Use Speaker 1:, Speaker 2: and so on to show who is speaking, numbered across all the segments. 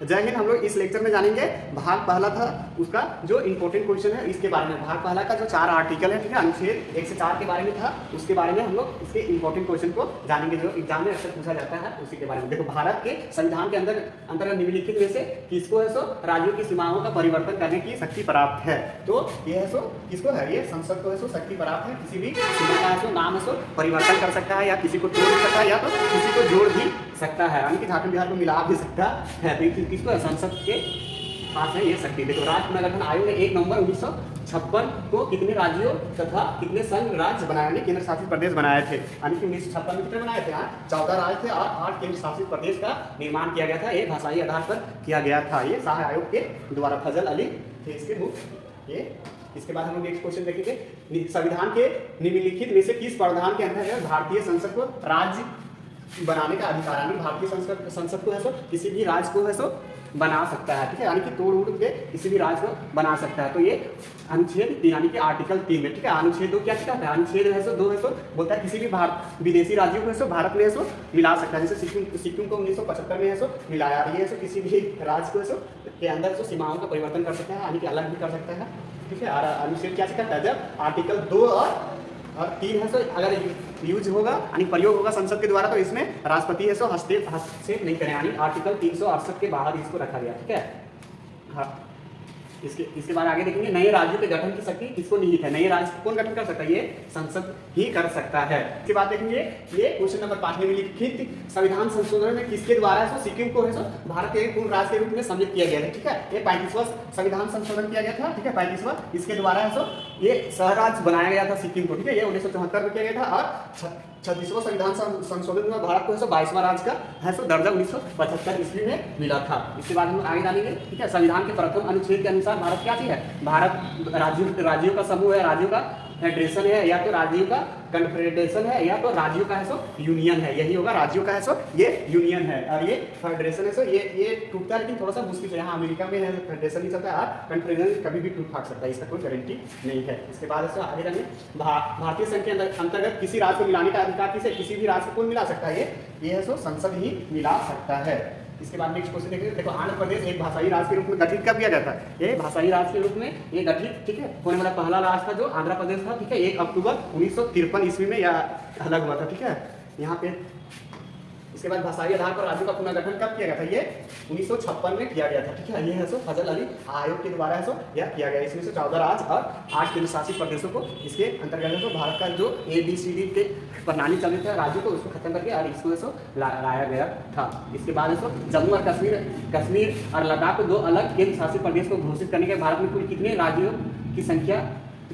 Speaker 1: जय हिंद। हम लोग इस लेक्चर में जानेंगे भाग पहला था उसका जो इंपॉर्टेंट क्वेश्चन है इसके बारे में। भाग पहला का जो 4 आर्टिकल है, ठीक है, अनुच्छेद 1 से 4 के बारे में था, उसके बारे में हम लोग इसके इंपॉर्टेंट क्वेश्चन को जानेंगे जो एग्जाम में अक्सर पूछा जाता है उसी के बारे में। देखो, भारत के संविधान के अंतर्गत निम्नलिखित में से किसको है सो राज्यों की सीमाओं का परिवर्तन करने की शक्ति प्राप्त है। तो ये है सो किसको है, ये संसद को है सो शक्ति प्राप्त है, किसी भी सीमा का है सो नाम है सो परिवर्तन कर सकता है या किसी को तोड़ सकता है या तो किसी को जोड़ भी सकता है, यानी कि झारखंड बिहार को मिला भी सकता है। तो किसको संसद के पास है ये शक्ति। देखो, राज्य पुनर्गठन आयोग ने 1 नवंबर 1956 को कितने राज्यों तथा कितने संघ राज्य बनाए, केंद्र शासित प्रदेश बनाए थे, यानी कि 1956 में कितने बनाए थे, 14 राज्य थे और 8 केंद्र शासित प्रदेश का निर्माण किया गया था। ये भाषाई आधार पर किया गया था, ये शाह आयोग के द्वारा। फजल अली थे इसके मुख्य। ये इसके बाद हम लोग नेक्स्ट क्वेश्चन देखेंगे, संविधान के निम्नलिखित में से किस प्रावधान के अंतर्गत भारतीय संसद को राज्य बनाने का अधिकार, यानी भारतीय संसद को है सो किसी भी राज्य को है सो बना सकता है, ठीक है, यानी कि तोड़ उड़ के किसी भी राज्य को बना सकता है। तो ये अनुच्छेद यानी कि आर्टिकल 3 में, ठीक है। अनुच्छेद 2 क्या कहता है, अनुच्छेद है सो 2 है सो बोलता है किसी भी विदेशी राज्यों को है सो भारत में है सो मिला सकता है। जैसे सिक्किम को 1975 में है सो मिलाया, ये है सो किसी भी राज्य को है सो के अंदर सो सीमाओं का परिवर्तन कर सकता है, यानी कि अलग भी कर सकता है, ठीक है। और अनुच्छेद क्या कहता है, जब आर्टिकल 2 और 3 है सो अगर यूज होगा यानी प्रयोग होगा संसद के द्वारा, तो इसमें राष्ट्रपति है सो हस्तक्षेप नहीं करें, यानी आर्टिकल 368 के बाहर इसको रखा गया, ठीक है। हाँ, इसके बाद आगे देखेंगे, नए राज्यों के गठन की शक्ति किसको निहित है। नए राज्य कौन गठन कर सकता है, ये संसद ही कर सकता है। इसके बाद देखेंगे ये क्वेश्चन नंबर 5 में निम्नलिखित संविधान संशोधन में किसके द्वारा है सो सिक्किम को है सो भारत के पूर्ण राज्य के रूप में सम्मिलित किया गया है, ठीक है। ये 35वां संविधान संशोधन किया गया था, ठीक है, 35वां। इसके द्वारा है सो ये सहराज्य बनाया गया था सिक्किम को, ठीक है। ये 1974 में किया गया था और 36वां संविधान संशोधन में भारत को है सो 22वां राज्य का है सो दर्जा 1975 ईस्वी में मिला था। इसके बाद हम आगे जानेंगे, ठीक है। संविधान के प्रथम अनुच्छेद के अनुसार भारत क्या चीज है, भारत राज्यों का समूह है, राज्यों का फेडरेशन है, या तो राज्यों का कन्फेडरेशन है, या तो राज्यों का है सो यूनियन है। यही होगा, राज्यों का है सो ये यूनियन है और ये फेडरेशन है सो ये टूटता है, लेकिन थोड़ा सा मुश्किल है। यहाँ अमेरिका में है फेडरेशन नहीं चलता है, कन्फेडरेशन कभी भी टूट फाट सकता है, इसका कोई गारंटी नहीं है। इसके बाद है सो आगे जाएंगे, भारतीय संघ के अंतर्गत किसी राज्य को मिलाने का अधिकार किसी भी राज्य को कौन मिला सकता है, ये है सो संसद ही मिला सकता है। इसके बाद नेक्स्ट क्वेश्चन देखेंगे, देखो, आंध्र प्रदेश एक भाषाई राज्य के रूप में गठित कब किया गया था, ये भाषाई राज्य के रूप में ये गठित, ठीक है, होने वाला पहला राज्य था जो आंध्र प्रदेश था, ठीक है। 1 अक्टूबर 1953 ईस्वी में यह अलग हुआ था, ठीक है, यहाँ पे। इसके बाद भाषाई आधार पर राज्यों का पुनर्गठन कब किया गया था, ये 1956 में किया गया था, ठीक है। ये है सो फजल अली आयोग के द्वारा है सो यह किया गया। इसमें से 14 राज्य और 8 केंद्र शासित प्रदेशों को इसके अंतर्गत है सो भारत का जो ABCD के प्रणाली चल रही थी राज्यों को उसको खत्म करके और इसको सो लाया गया था। इसके बाद है सो जम्मू और कश्मीर और लद्दाख को 2 अलग केंद्र शासित प्रदेश को घोषित करने के भारत में कुल कितने राज्यों की संख्या,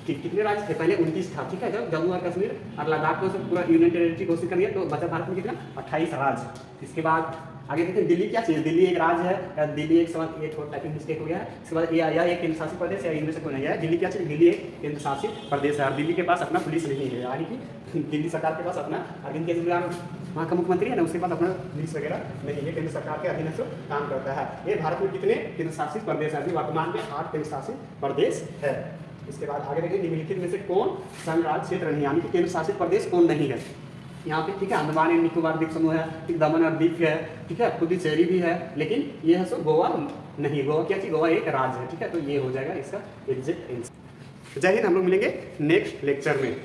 Speaker 1: कितने राज्य थे, पहले 29 था, ठीक है। जब जम्मू और कश्मीर और लद्दाख को पूरा यूनियन टेरिटरी घोषित कर दिया तो बचा भारत में कितना, 28 राज्य। इसके बाद आगे देखते हैं, दिल्ली क्या चीज़, दिल्ली एक राज्य है या दिल्ली एक सवाल, ये थोड़ा टाइपिंग मिस्टेक हो गया है। इसके बाद यह एक केंद्र शासित प्रदेश या इनमें से कोई नहीं है। दिल्ली क्या चीज़, दिल्ली एक केंद्र शासित प्रदेश है और दिल्ली के पास अपना पुलिस नहीं है, यानी कि दिल्ली सरकार के पास अपना अरविंद केजरीवाल वहाँ का मुख्यमंत्री है ना, उसके पास अपना पुलिस वगैरह नहीं है, केंद्र सरकार के अधीन से काम करता है। ये भारत में कितने केंद्र शासित प्रदेश है, अभी वर्तमान में 8 केंद्र शासित प्रदेश है। इसके बाद आगे देखिए, निम्नलिखित में से कौन संघ राज्य क्षेत्र नहीं, यानी कि केंद्र शासित प्रदेश कौन नहीं है यहाँ पे, ठीक है। अंडमान एंड निकोबार द्वीप समूह है, ठीक, दमन और दीप है, ठीक है, पुडुचेरी भी है, लेकिन ये है सो गोवा नहीं। गोवा क्या चीज, गोवा एक राज्य है, ठीक है। तो ये हो जाएगा इसका एग्जैक्ट आंसर। जय हिंद। हम लोग मिलेंगे नेक्स्ट लेक्चर में।